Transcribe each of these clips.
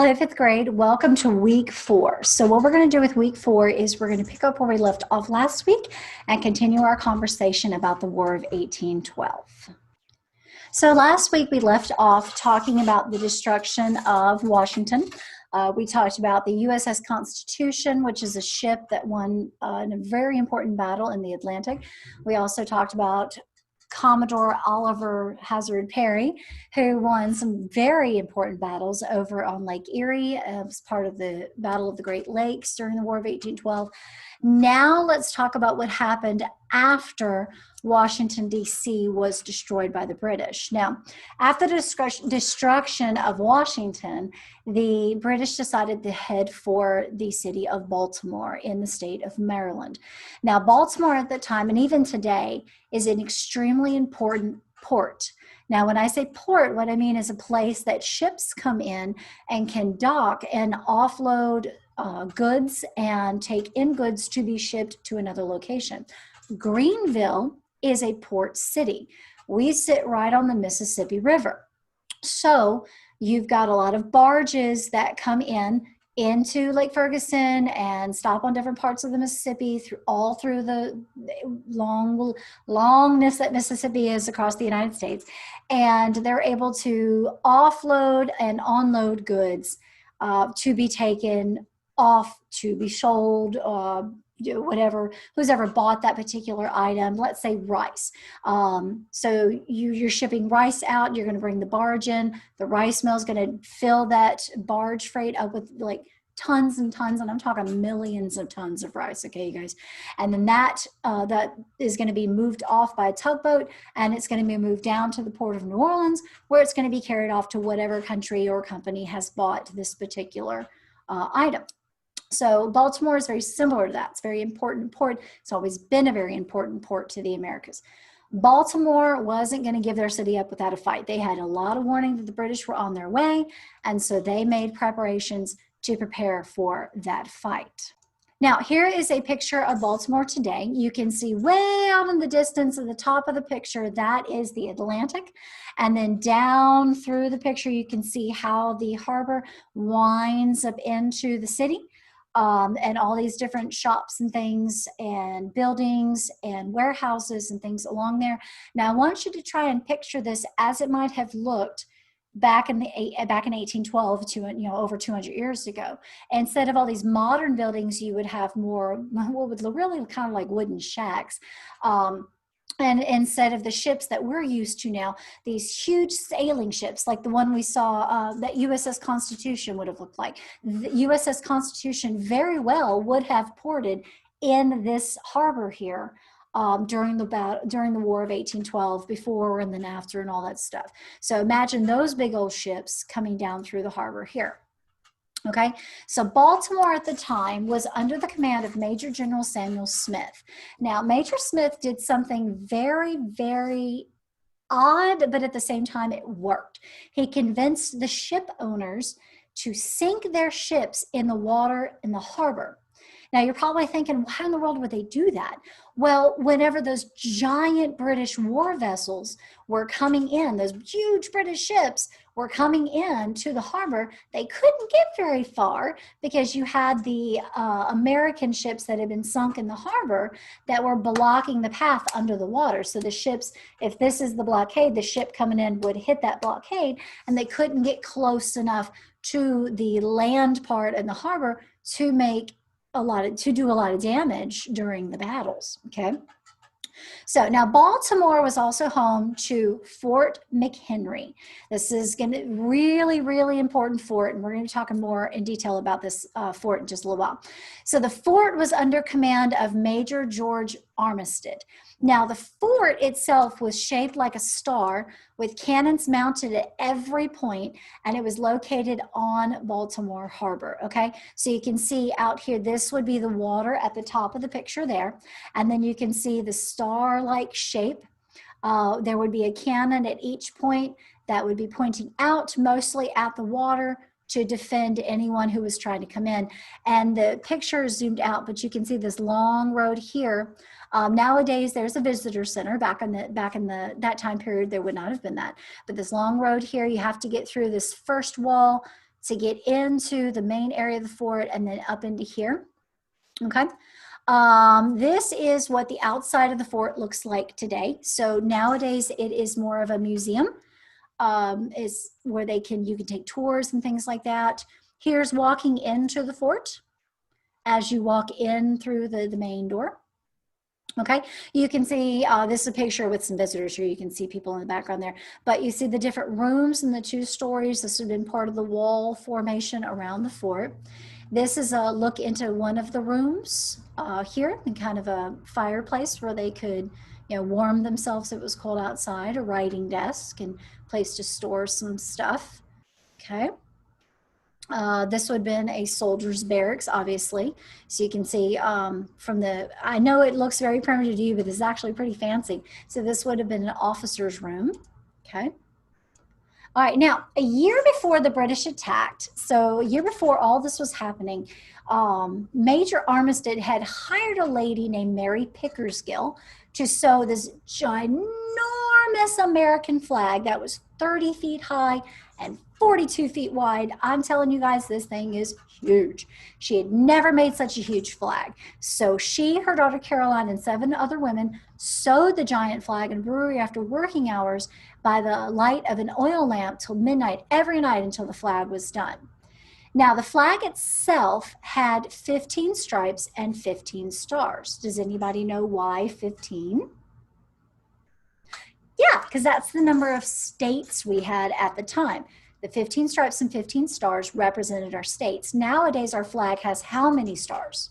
Hello, fifth grade. Welcome to week 4. So what we're going to do with week 4 is we're going to pick up where we left off last week and continue our conversation about the War of 1812. So last week we left off talking about the destruction of Washington. We talked about the USS Constitution, which is a ship that won a very important battle in the Atlantic. We also talked about Commodore Oliver Hazard Perry, who won some very important battles over on Lake Erie as part of the Battle of the Great Lakes during the War of 1812. Now let's talk about what happened after Washington, D.C. was destroyed by the British. Now, after the destruction of Washington, the British decided to head for the city of Baltimore in the state of Maryland. Now, Baltimore at the time, and even today, is an extremely important port. Now, when I say port, what I mean is a place that ships come in and can dock and offload goods and take in goods to be shipped to another location. Greenville is a port city. We sit right on the Mississippi River. So you've got a lot of barges that come into Lake Ferguson and stop on different parts of the Mississippi all through the longness that Mississippi is across the United States. And they're able to offload and unload goods to be taken off, to be sold, whatever, who's ever bought that particular item, let's say rice. So you're shipping rice out, you're going to bring the barge in, the rice mill is going to fill that barge freight up with like tons and tons, and I'm talking millions of tons of rice, okay, you guys? And then that is going to be moved off by a tugboat, and it's going to be moved down to the port of New Orleans, where it's going to be carried off to whatever country or company has bought this particular item. So Baltimore is very similar to that. It's a very important port. It's always been a very important port to the Americas. Baltimore wasn't going to give their city up without a fight. They had a lot of warning that the British were on their way, and so they made preparations to prepare for that fight. Now, here is a picture of Baltimore today. You can see way out in the distance at the top of the picture, that is the Atlantic. And then down through the picture, you can see how the harbor winds up into the city. And all these different shops and things and buildings and warehouses and things along there. Now, I want you to try and picture this as it might have looked back in 1812 to over 200 years ago. Instead of all these modern buildings, you would have more what would really kind of like wooden shacks. And instead of the ships that we're used to now, these huge sailing ships, like the one we saw, that USS Constitution would have looked like. The USS Constitution very well would have ported in this harbor here during the War of 1812, before and then after and all that stuff. So imagine those big old ships coming down through the harbor here. Okay, so Baltimore at the time was under the command of Major General Samuel Smith. Now, Major Smith did something very, very odd, but at the same time it worked. He convinced the ship owners to sink their ships in the water in the harbor. Now, you're probably thinking, why in the world would they do that? Well, whenever those giant British war vessels were coming in, those huge British ships were coming in to the harbor, they couldn't get very far because you had the American ships that had been sunk in the harbor that were blocking the path under the water. So the ships, if this is the blockade, the ship coming in would hit that blockade, and they couldn't get close enough to the land part in the harbor to do a lot of damage during the battles. Okay. So now Baltimore was also home to Fort McHenry. This is going to really, really important fort, and we're going to be talking more in detail about this fort in just a little while. So the fort was under command of Major George Armistead. Now the fort itself was shaped like a star with cannons mounted at every point, and it was located on Baltimore Harbor. Okay, so you can see out here, this would be the water at the top of the picture there, and then you can see the star-like shape. There would be a cannon at each point that would be pointing out mostly at the water to defend anyone who was trying to come in. And the picture is zoomed out, but you can see this long road here. Nowadays, there's a visitor center. Back in that time period, there would not have been that. But this long road here, you have to get through this first wall, to get into the main area of the fort and then up into here. Okay. This is what the outside of the fort looks like today. So nowadays it is more of a museum. Is where you can take tours and things like that. Here's walking into the fort as you walk in through the main door. Okay, you can see this is a picture with some visitors here. You can see people in the background there, but you see the different rooms and the 2 stories. This would have been part of the wall formation around the fort. This is a look into one of the rooms here, and kind of a fireplace where they could, warm themselves if it was cold outside, a writing desk and place to store some stuff. Okay. This would have been a soldier's barracks, obviously. So you can see I know it looks very primitive to you, but it's actually pretty fancy. So this would have been an officer's room. Okay. All right, now, a year before the British attacked, so a year before all this was happening, Major Armistead had hired a lady named Mary Pickersgill to sew this ginormous American flag that was 30 feet high and 42 feet wide. I'm telling you guys, this thing is huge. She had never made such a huge flag. So she, her daughter Caroline, and 7 other women sewed the giant flag in a brewery after working hours by the light of an oil lamp till midnight every night until the flag was done. Now, the flag itself had 15 stripes and 15 stars. Does anybody know why 15? Yeah, because that's the number of states we had at the time. The 15 stripes and 15 stars represented our states. Nowadays, our flag has how many stars?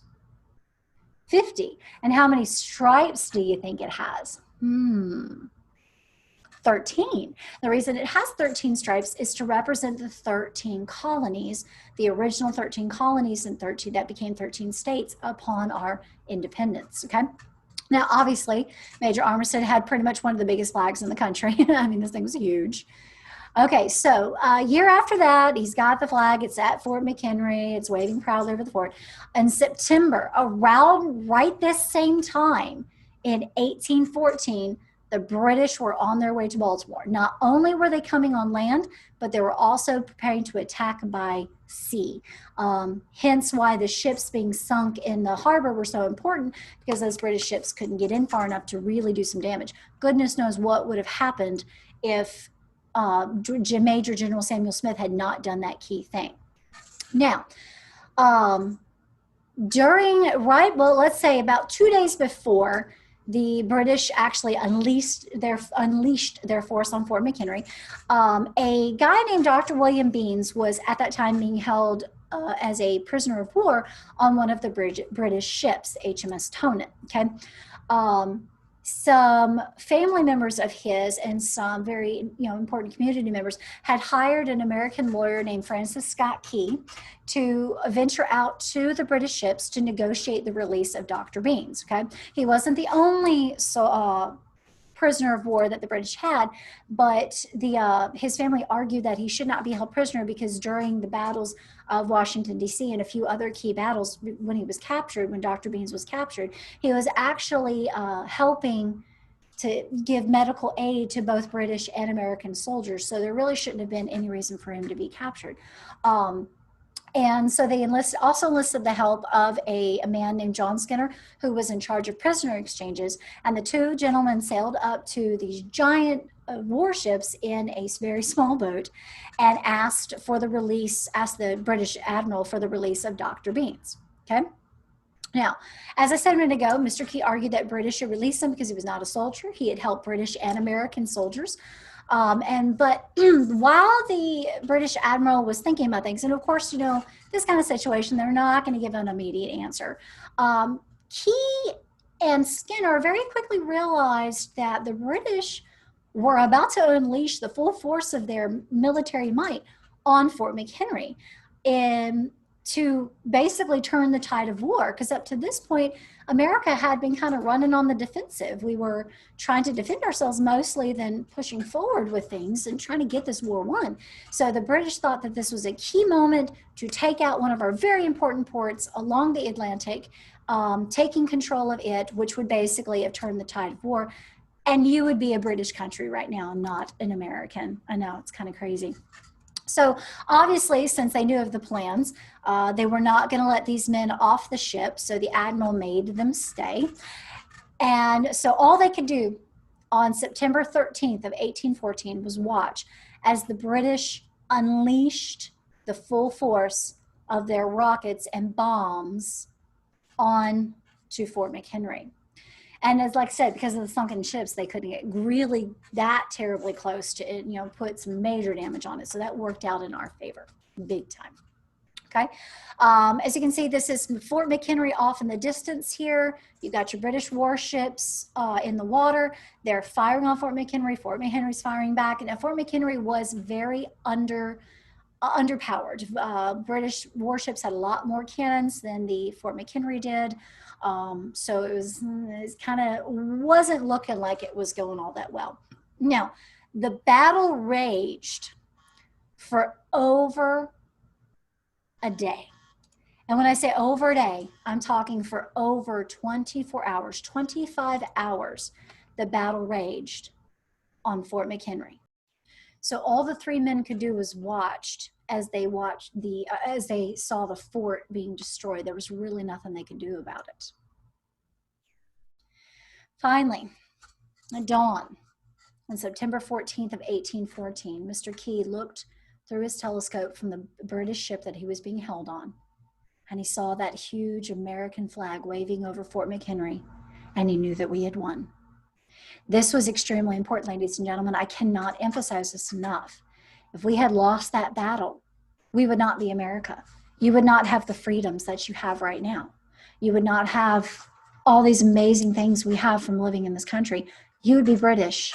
50. And how many stripes do you think it has? 13. The reason it has 13 stripes is to represent the 13 colonies, the original 13 colonies and 13 that became 13 states upon our independence, okay? Now, obviously, Major Armistead had pretty much one of the biggest flags in the country. I mean, this thing was huge. Okay, so a year after that, he's got the flag. It's at Fort McHenry. It's waving proudly over the fort. In September, around right this same time, in 1814, the British were on their way to Baltimore. Not only were they coming on land, but they were also preparing to attack by sea. Hence why the ships being sunk in the harbor were so important, because those British ships couldn't get in far enough to really do some damage. Goodness knows what would have happened if Major General Samuel Smith had not done that key thing. Now, let's say about 2 days before the British actually unleashed their force on Fort McHenry, a guy named Dr. William Beans was at that time being held as a prisoner of war on one of the British ships, HMS Tonin. Okay, some family members of his and some very important community members had hired an American lawyer named Francis Scott Key to venture out to the British ships to negotiate the release of Dr. Beans. Okay, he wasn't the only prisoner of war that the British had, but his family argued that he should not be held prisoner because during the battles of Washington, D.C. and a few other key battles when he was captured, when Dr. Beans was captured, he was actually helping to give medical aid to both British and American soldiers. So there really shouldn't have been any reason for him to be captured. And so they also enlisted the help of a man named John Skinner, who was in charge of prisoner exchanges. And the 2 gentlemen sailed up to these giant warships in a very small boat and asked the British admiral for the release of Dr. Beans. Okay. Now, as I said a minute ago, Mr. Key argued that British should release him because he was not a soldier. He had helped British and American soldiers. But while the British admiral was thinking about things, and of course, this kind of situation, they're not going to give an immediate answer. Key and Skinner very quickly realized that the British were about to unleash the full force of their military might on Fort McHenry and to basically turn the tide of war, because up to this point, America had been kind of running on the defensive. We were trying to defend ourselves mostly than pushing forward with things and trying to get this war won. So the British thought that this was a key moment to take out one of our very important ports along the Atlantic, taking control of it, which would basically have turned the tide of war. And you would be a British country right now, not an American. I know, it's kind of crazy. So obviously, since they knew of the plans, they were not going to let these men off the ship. So the admiral made them stay. And so all they could do on September 13th of 1814 was watch as the British unleashed the full force of their rockets and bombs on to Fort McHenry. And as like I said, because of the sunken ships, they couldn't get really that terribly close to it, put some major damage on it. So that worked out in our favor, big time. Okay. As you can see, this is Fort McHenry off in the distance here. You've got your British warships in the water. They're firing on Fort McHenry. Fort McHenry's firing back. And Fort McHenry was very underpowered. British warships had a lot more cannons than the Fort McHenry did. So it kind of wasn't looking like it was going all that well. Now, the battle raged for over a day. And when I say over a day, I'm talking for over 24 hours, 25 hours, the battle raged on Fort McHenry. So all the three men could do was watch as they saw the fort being destroyed. There was really nothing they could do about it. Finally, at dawn, on September 14th of 1814, Mr. Key looked through his telescope from the British ship that he was being held on, and he saw that huge American flag waving over Fort McHenry, and he knew that we had won. This was extremely important, ladies and gentlemen. I cannot emphasize this enough. If we had lost that battle, we would not be America. You would not have the freedoms that you have right now. You would not have all these amazing things we have from living in this country. You would be British.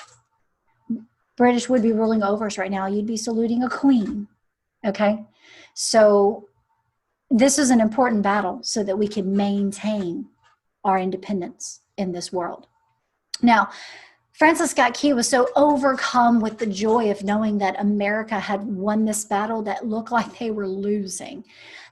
British would be ruling over us right now. You'd be saluting a queen. Okay? So this is an important battle so that we can maintain our independence in this world. Now, Francis Scott Key was so overcome with the joy of knowing that America had won this battle that looked like they were losing,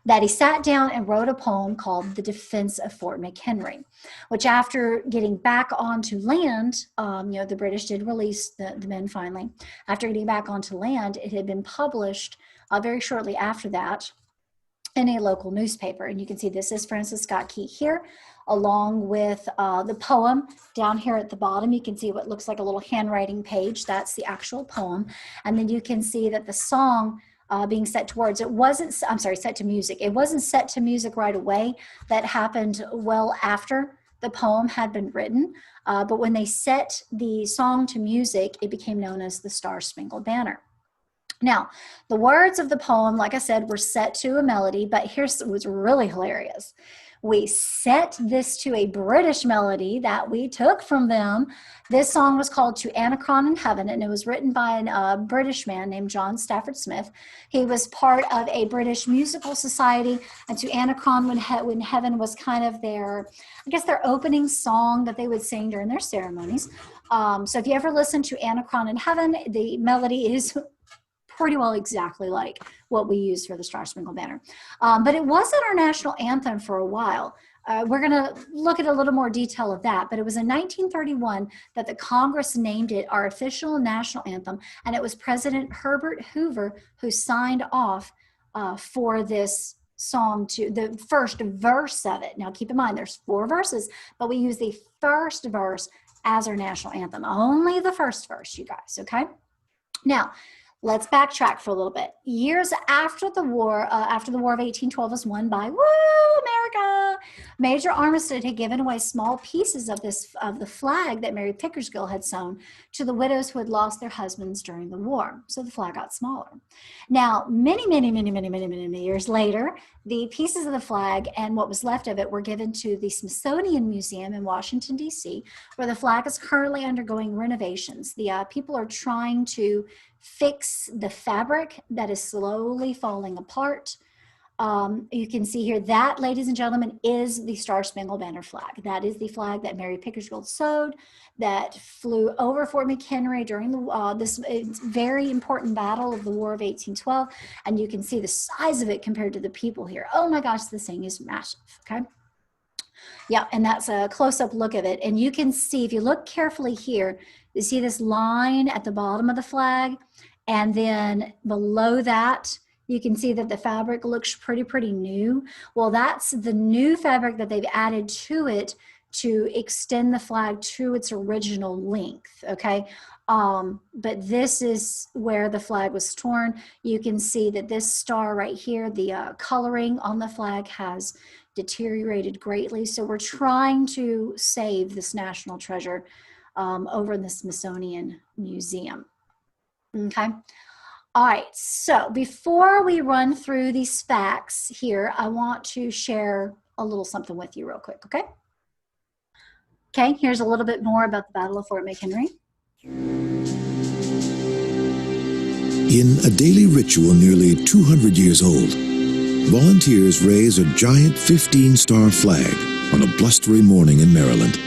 that he sat down and wrote a poem called The Defense of Fort McHenry, which after getting back onto land, the British did release the men finally. After getting back onto land, it had been published very shortly after that in a local newspaper. And you can see this is Francis Scott Key here, along with the poem down here at the bottom. You can see what looks like a little handwriting page. That's the actual poem. And then you can see that the song being set to words, set to music. It wasn't set to music right away. That happened well after the poem had been written. But when they set the song to music, it became known as the Star-Spangled Banner. Now, the words of the poem, like I said, were set to a melody, but here's what's really hilarious. We set this to a British melody that we took from them. This song was called To Anacron in Heaven, and it was written by a British man named John Stafford Smith. He was part of a British musical society, and To Anacron when Heaven was kind of their opening song that they would sing during their ceremonies. So if you ever listen to Anacron in Heaven, the melody is pretty well exactly like what we use for the Star-Spangled Banner. But it wasn't our national anthem for a while. We're going to look at a little more detail of that, but it was in 1931 that the Congress named it our official national anthem, and it was President Herbert Hoover who signed off for this song to the first verse of it. Now keep in mind there's 4 verses, but we use the first verse as our national anthem. Only the first verse, you guys, okay? Now, let's backtrack for a little bit. Years after the War of 1812 was won by, America, Major Armistead had given away small pieces of the flag that Mary Pickersgill had sewn to the widows who had lost their husbands during the war. So the flag got smaller. Now, many years later, the pieces of the flag and what was left of it were given to the Smithsonian Museum in Washington, D.C., where the flag is currently undergoing renovations. The people are trying to fix the fabric that is slowly falling apart. You can see here that, ladies and gentlemen, is the Star-Spangled Banner flag. That is the flag that Mary Pickersgill sewed, that flew over Fort McHenry during this very important battle of the War of 1812. And you can see the size of it compared to the people here. Oh my gosh, this thing is massive, okay? Yeah, and that's a close-up look of it. And you can see, if you look carefully here, you see this line at the bottom of the flag, And then below that, you can see that the fabric looks pretty new. Well, that's the new fabric that they've added to it to extend the flag to its original length, okay? But this is where the flag was torn. You can see that this star right here, the coloring on the flag has deteriorated greatly. So we're trying to save this national treasure over in the Smithsonian Museum, okay? All right, so before we run through these facts here, I want to share a little something with you real quick, okay? Okay, here's a little bit more about the Battle of Fort McHenry. In a daily ritual nearly 200 years old, volunteers raise a giant 15-star flag on a blustery morning in Maryland.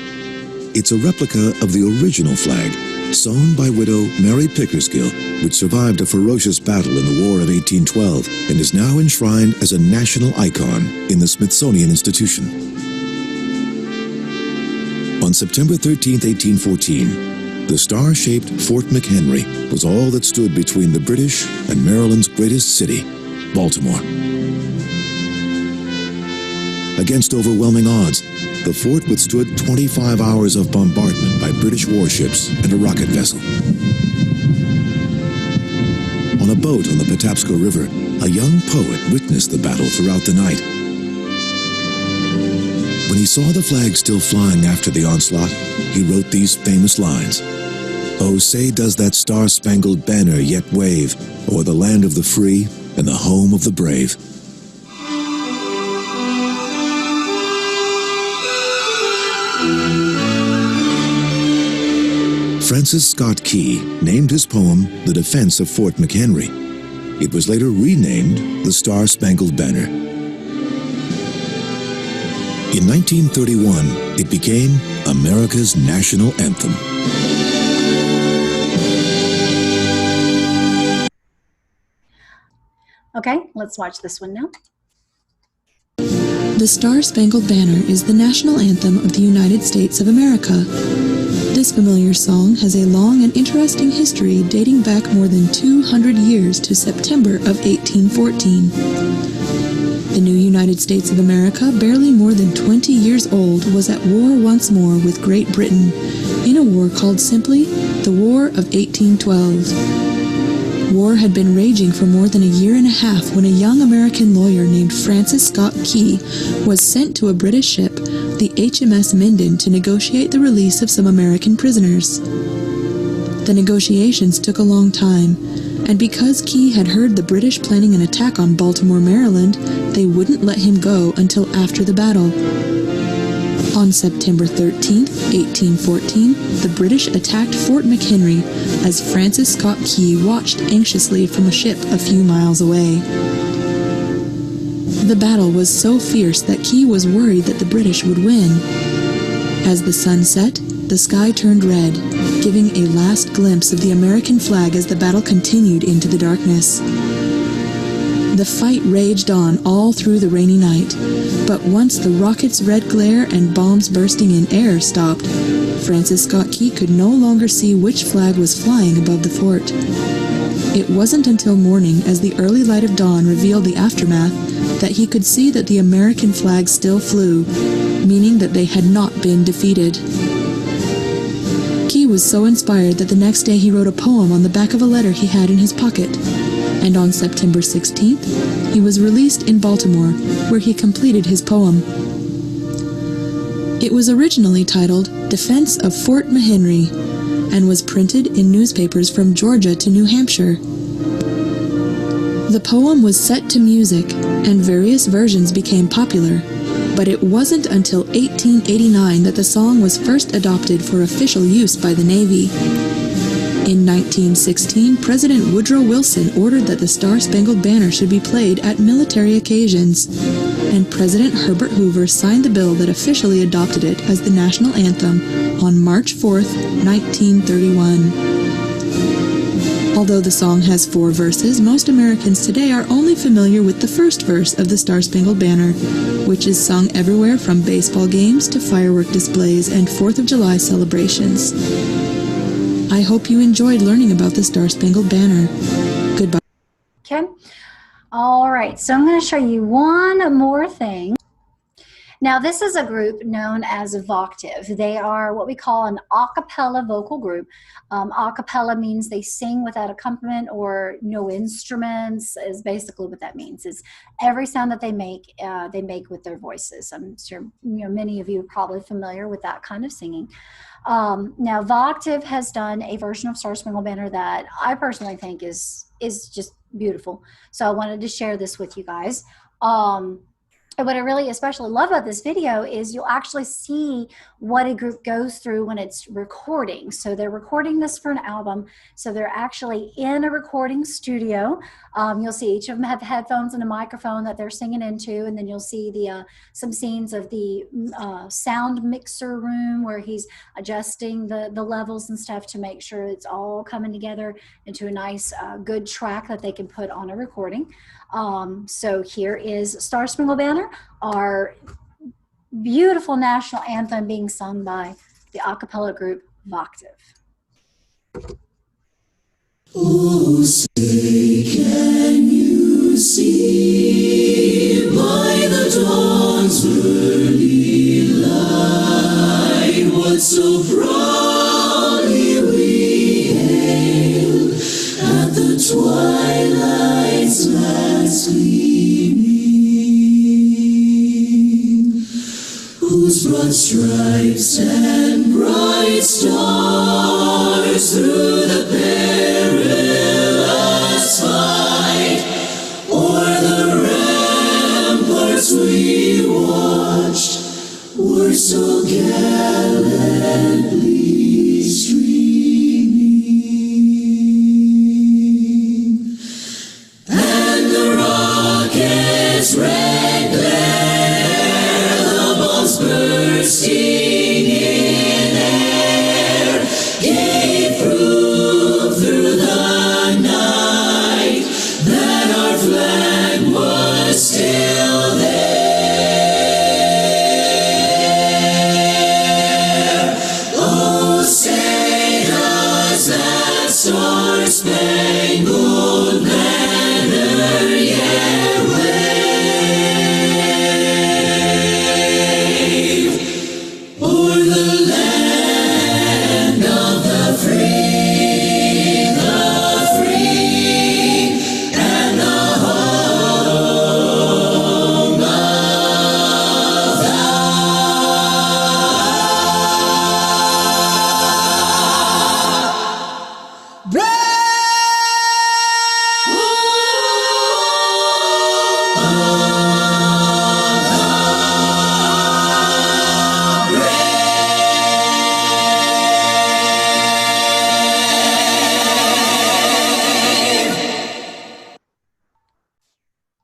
It's a replica of the original flag, sewn by widow Mary Pickersgill, which survived a ferocious battle in the War of 1812 and is now enshrined as a national icon in the Smithsonian Institution. On September 13, 1814, the star-shaped Fort McHenry was all that stood between the British and Maryland's greatest city, Baltimore. Against overwhelming odds, the fort withstood 25 hours of bombardment by British warships and a rocket vessel. On a boat on the Patapsco River, a young poet witnessed the battle throughout the night. When he saw the flag still flying after the onslaught, he wrote these famous lines: "Oh, say does that star-spangled banner yet wave o'er the land of the free and the home of the brave." Francis Scott Key named his poem The Defense of Fort McHenry. It was later renamed The Star-Spangled Banner. In 1931, it became America's national anthem. Okay, let's watch this one now. The Star-Spangled Banner is the national anthem of the United States of America. This familiar song has a long and interesting history dating back more than 200 years to September of 1814. The new United States of America, barely more than 20 years old, was at war once more with Great Britain, in a war called simply the War of 1812. War had been raging for more than a year and a half when a young American lawyer named Francis Scott Key was sent to a British ship, the HMS Minden, to negotiate the release of some American prisoners. The negotiations took a long time, and because Key had heard the British planning an attack on Baltimore, Maryland, they wouldn't let him go until after the battle. On September 13, 1814, the British attacked Fort McHenry as Francis Scott Key watched anxiously from a ship a few miles away. The battle was so fierce that Key was worried that the British would win. As the sun set, the sky turned red, giving a last glimpse of the American flag as the battle continued into the darkness. The fight raged on all through the rainy night, but once the rockets' red glare and bombs bursting in air stopped, Francis Scott Key could no longer see which flag was flying above the fort. It wasn't until morning, as the early light of dawn revealed the aftermath, that he could see that the American flag still flew, meaning that they had not been defeated. Key was so inspired that the next day he wrote a poem on the back of a letter he had in his pocket, and on September 16th, he was released in Baltimore, where he completed his poem. It was originally titled Defense of Fort McHenry, and was printed in newspapers from Georgia to New Hampshire. The poem was set to music, and various versions became popular, but it wasn't until 1889 that the song was first adopted for official use by the Navy. In 1916, President Woodrow Wilson ordered that the Star-Spangled Banner should be played at military occasions, and President Herbert Hoover signed the bill that officially adopted it as the national anthem on March 4, 1931. Although the song has 4 verses, most Americans today are only familiar with the first verse of the Star-Spangled Banner, which is sung everywhere from baseball games to firework displays and 4th of July celebrations. I hope you enjoyed learning about the Star-Spangled Banner. Goodbye. Okay. All right. So I'm going to show you one more thing. Now, this is a group known as Voctave. They are what we call an a cappella vocal group. A cappella means they sing without accompaniment or no instruments, is basically what that means. Is every sound that they make with their voices. I'm sure many of you are probably familiar with that kind of singing. Now, Voctave has done a version of Star Spangled Banner that I personally think is just beautiful. So I wanted to share this with you guys. And what I really especially love about this video is you'll actually see what a group goes through when it's recording. So they're recording this for an album. So they're actually in a recording studio. You'll see each of them have headphones and a microphone that they're singing into. And then you'll see some scenes of the sound mixer room where he's adjusting the levels and stuff to make sure it's all coming together into a nice, good track that they can put on a recording. So here is Star Spangled Banner, our beautiful national anthem being sung by the a cappella group Voctave. Oh, say, can you see by the dawn's early light what so proudly we hailed at the twilight's last gleaming, whose broad stripes and bright stars through the perilous fight o'er the ramparts we watched were so gallantly streaming, and the rocket's red glare, the bombs bursting in air, gave proof through the night that our flag was still there. Oh, say does that star-spangled banner yet wave o'er the land of the free, and the home of the brave.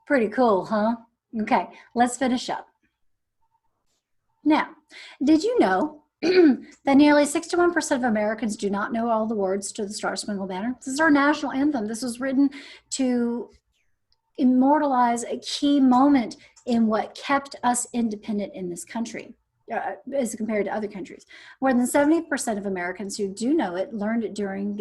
Pretty cool, huh? Okay, let's finish up. Now, did you know that nearly 61% of Americans do not know all the words to the Star Spangled Banner? This is our national anthem. This was written to immortalize a key moment in what kept us independent in this country as compared to other countries. More than 70% of Americans who do know it learned it during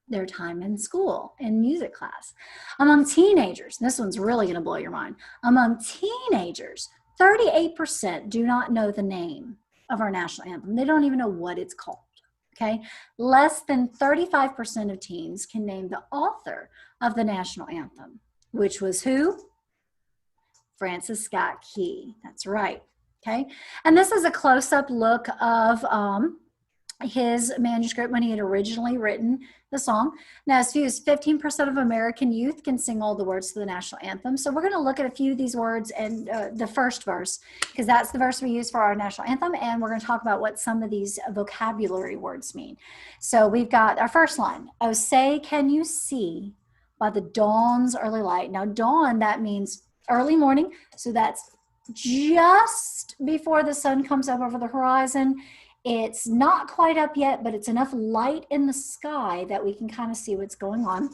their time in school, in music class. Among teenagers, this one's really gonna blow your mind. Among teenagers, 38% do not know the name of our national anthem. They don't even know what it's called, okay? Less than 35% of teens can name the author of the national anthem, which was who? Francis Scott Key, that's right, okay? And this is a close-up look of his manuscript when he had originally written the song. Now, as few as 15% of American youth can sing all the words to the national anthem. So we're going to look at a few of these words and the first verse, because that's the verse we use for our national anthem, and we're going to talk about what some of these vocabulary words mean. So we've got our first line, oh, say, can you see by the dawn's early light. Now, dawn, that means early morning, so that's just before the sun comes up over the horizon. It's not quite up yet, but it's enough light in the sky that we can kind of see what's going on.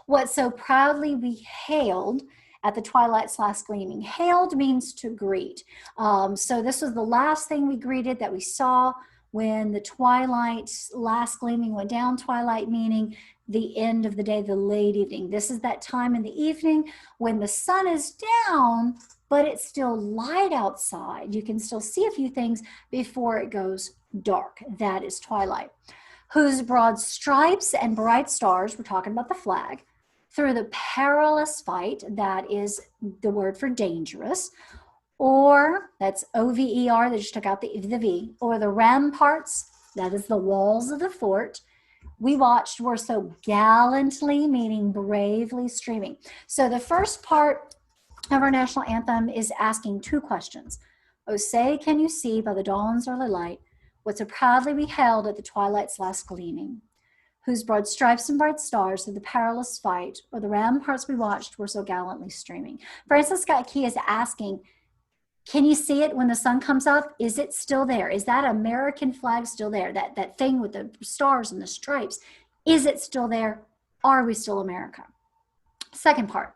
What so proudly we hailed at the twilight's last gleaming. Hailed means to greet. So this was the last thing we greeted that we saw when the twilight last gleaming went down, twilight meaning the end of the day, the late evening. This is that time in the evening when the sun is down, but it's still light outside. You can still see a few things before it goes dark. That is twilight. Whose broad stripes and bright stars, we're talking about the flag, through the perilous fight, that is the word for dangerous, or that's O-V-E-R, they just took out the V, or the ramparts, that is the walls of the fort, we watched were so gallantly, meaning bravely streaming. So the first part of our national anthem is asking two questions. Oh, say, can you see by the dawn's early light what so proudly we held at the twilight's last gleaming? Whose broad stripes and bright stars through the perilous fight, or the ramparts we watched were so gallantly streaming. Francis Scott Key is asking, can you see it when the sun comes up? Is it still there? Is that American flag still there? That thing with the stars and the stripes, is it still there? Are we still America? Second part.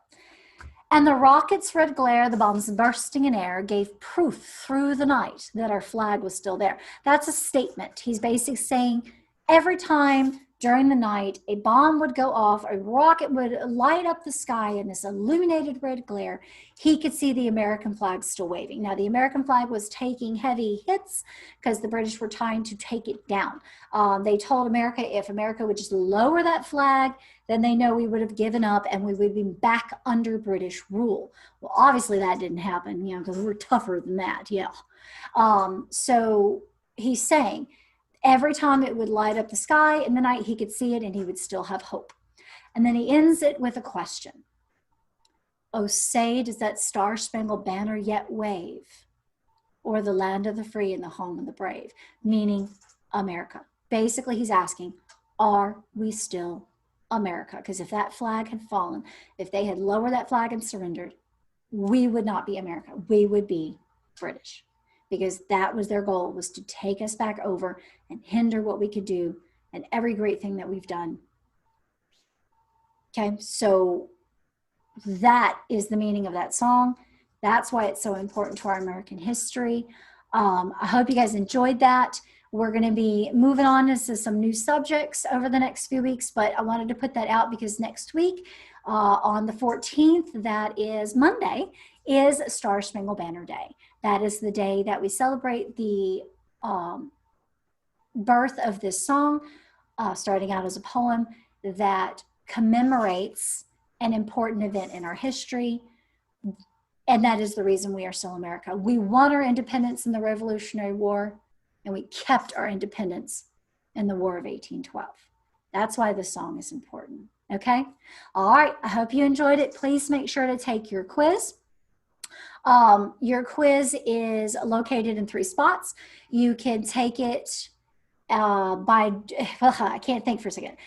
And the rocket's red glare, the bombs bursting in air, gave proof through the night that our flag was still there. That's a statement. He's basically saying every time during the night a bomb would go off, a rocket would light up the sky in this illuminated red glare, he could see the American flag still waving. Now, the American flag was taking heavy hits because the British were trying to take it down. They told America if America would just lower that flag, then they know we would have given up and we would be back under British rule. Well, obviously that didn't happen, because we're tougher than that, So he's saying every time it would light up the sky in the night, he could see it and he would still have hope. And then he ends it with a question. Oh, say, does that star-spangled banner yet wave? Or the land of the free and the home of the brave? Meaning America. Basically, he's asking, are we still America? Because if that flag had fallen, if they had lowered that flag and surrendered, we would not be America. We would be British. Because that was their goal, was to take us back over and hinder what we could do and every great thing that we've done. Okay, so that is the meaning of that song. That's why it's so important to our American history. I hope you guys enjoyed that. We're going to be moving on to some new subjects over the next few weeks, but I wanted to put that out because next week on the 14th, that is Monday, is Star Spangled Banner Day. That is the day that we celebrate the birth of this song, starting out as a poem that commemorates an important event in our history. And that is the reason we are still America. We won our independence in the Revolutionary War, and we kept our independence in the War of 1812. That's why this song is important. Okay? All right. I hope you enjoyed it. Please make sure to take your quiz. Your quiz is located in 3 spots. You can take it I can't think for a second.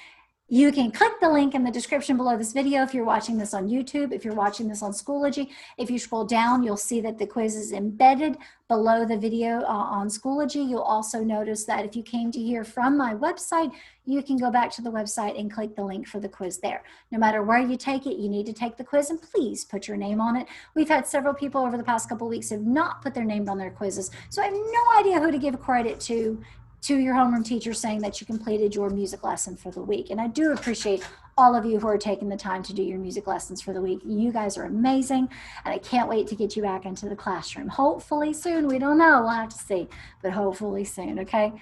You can click the link in the description below this video if you're watching this on YouTube, if you're watching this on Schoology. If you scroll down, you'll see that the quiz is embedded below the video on Schoology. You'll also notice that if you came to here from my website, you can go back to the website and click the link for the quiz there. No matter where you take it, you need to take the quiz, and please put your name on it. We've had several people over the past couple of weeks who have not put their name on their quizzes, so I have no idea who to give credit to your homeroom teacher saying that you completed your music lesson for the week. And I do appreciate all of you who are taking the time to do your music lessons for the week. You guys are amazing, and I can't wait to get you back into the classroom. Hopefully soon. We don't know. We'll have to see, but hopefully soon, okay?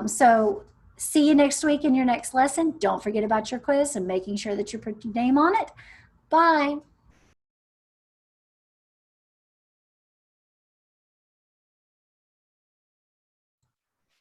So see you next week in your next lesson. Don't forget about your quiz and making sure that you put your name on it. Bye.